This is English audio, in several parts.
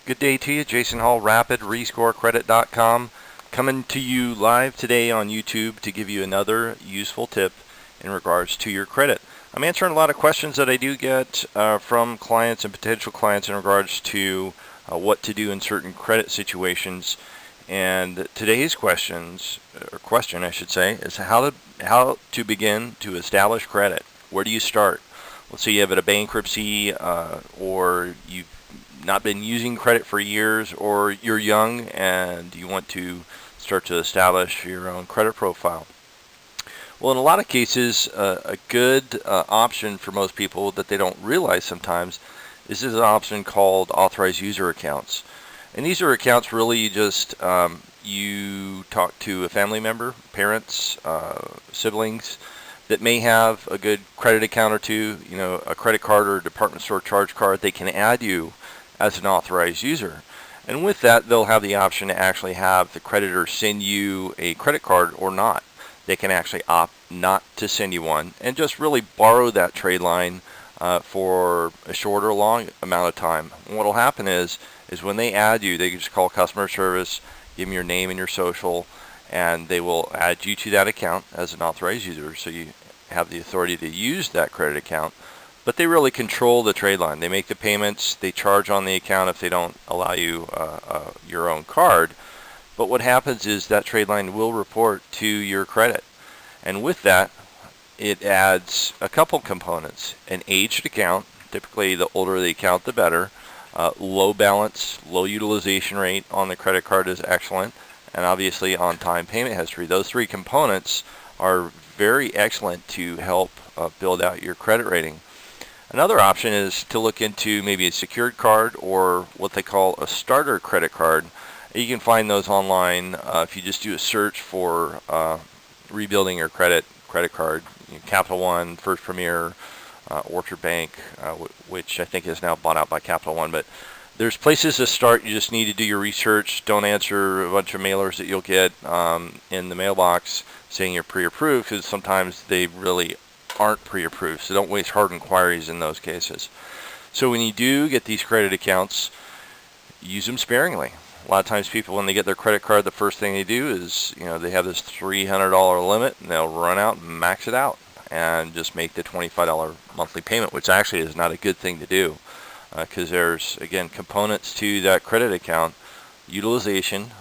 Good day to you. Jason Hall, RapidRescoreCredit.com, coming to you live today on YouTube to give you another useful tip in regards to your credit. I'm answering a lot of questions that I do get from clients and potential clients in regards to what to do in certain credit situations. And today's question, I should say, is how to begin to establish credit. Where do you start? Let's say you have a bankruptcy or you've not been using credit for years, or you're young and you want to start to establish your own credit profile. Well, in a lot of cases, a good option for most people that they don't realize sometimes is an option called authorized user accounts. And these are accounts really just you talk to a family member, parents, siblings that may have a good credit account or two, a credit card or a department store charge card. They can add you as an authorized user. And with that, they'll have the option to actually have the creditor send you a credit card or not. They can actually opt not to send you one and just really borrow that trade line for a short or long amount of time. And what'll happen is when they add you, they can just call customer service, give them your name and your social, and they will add you to that account as an authorized user, so you have the authority to use that credit account. But they really control the trade line. They make the payments, they charge on the account if they don't allow you your own card. But what happens is that trade line will report to your credit. And with that, it adds a couple components. An aged account, typically the older the account the better. Low balance, low utilization rate on the credit card is excellent. And obviously on-time payment history. Those three components are very excellent to help build out your credit rating. Another option is to look into maybe a secured card or what they call a starter credit card. You can find those online if you just do a search for rebuilding your credit card. Capital One, First Premier, Orchard Bank, which I think is now bought out by Capital One. But there's places to start. You just need to do your research. Don't answer a bunch of mailers that you'll get in the mailbox saying you're pre-approved, because sometimes they really aren't pre-approved, so don't waste hard inquiries in those cases. So when you do get these credit accounts, use them sparingly. A lot of times people, when they get their credit card, the first thing they do is, they have this $300 limit, and they'll run out and max it out and just make the $25 monthly payment, which actually is not a good thing to do, because there's, again, components to that credit account: utilization,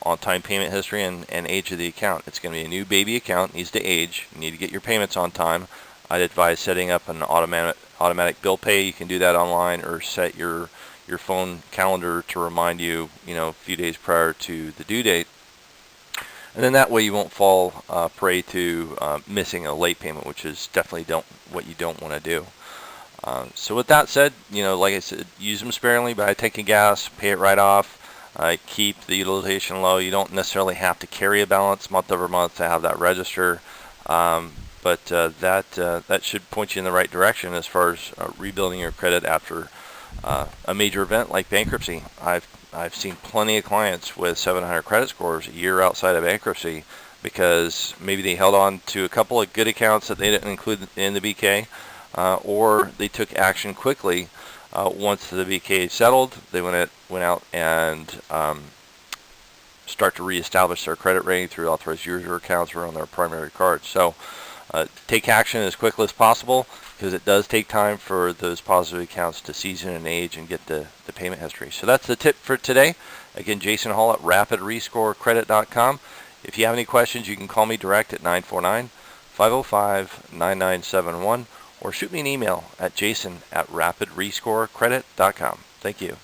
on-time payment history, and age of the account. It's going to be a new baby account, needs to age. You need to get your payments on time. I'd advise setting up an automatic bill pay. You can do that online, or set your phone calendar to remind you, a few days prior to the due date. And then that way you won't fall prey to missing a late payment, which is definitely what you don't want to do. So with that said, like I said, use them sparingly. Buy a tank of gas, pay it right off. Keep the utilization low. You don't necessarily have to carry a balance month over month to have that register, but that should point you in the right direction as far as rebuilding your credit after a major event like bankruptcy. I've seen plenty of clients with 700 credit scores a year outside of bankruptcy because maybe they held on to a couple of good accounts that they didn't include in the BK, or they took action quickly. Once the BK settled, they went out and start to reestablish their credit rating through authorized user accounts or on their primary cards. So take action as quickly as possible, because it does take time for those positive accounts to season and age and get the payment history. So that's the tip for today. Again, Jason Hall at RapidRescoreCredit.com. If you have any questions, you can call me direct at 949-505-9971. or shoot me an email at jason@rapidrescorecredit.com. Thank you.